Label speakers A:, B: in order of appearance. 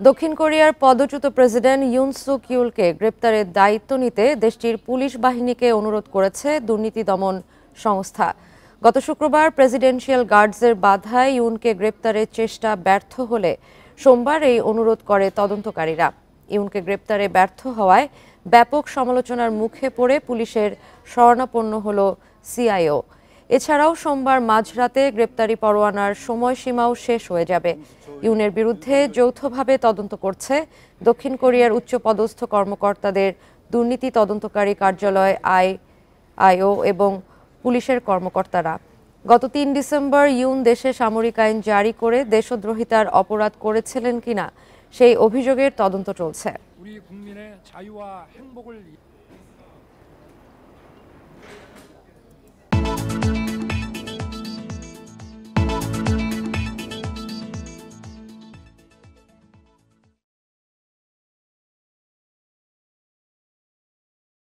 A: দক্ষিণ কোরিয়ার পদচ্যুত president Yoon সুক ইউলকে গ্রেপ্তারের দায়িত্ব নিতে দেশটির পুলিশ বাহিনীকে অনুরোধ করেছে দুর্নীতি দমন সংস্থা। গত শুক্রবার প্রেসিডেন্সিয়াল গার্ডসের বাধায় ইউনকে গ্রেপ্তারের চেষ্টা ব্যর্থ হলে সোমবার এই অনুরোধ করে তদন্তকারীরা। ইউনকে গ্রেপ্তারে ব্যর্থ হওয়ায় ব্যাপক সমালোচনার মুখে পড়ে পুলিশের শরণাপন্ন হল সিআইও। এছাড়াও সোমবার মাঝরাতে গ্রেপ্তারি পরোয়ানার সময়সীমাও শেষ হয়ে যাবে। ইউনের বিরুদ্ধে যৌথভাবে তদন্ত করছে দক্ষিণ কোরিয়ার উচ্চপদস্থ কর্মকর্তাদের দুর্নীতি তদন্তকারী কার্যালয় আইও এবং পুলিশের কর্মকর্তারা। গত ৩ ডিসেম্বর ইউন দেশে সামরিক আইন জারি করে দেশদ্রোহিতার অপরাধ করেছিলেন কিনা সেই অভিযোগের তদন্ত চলছে।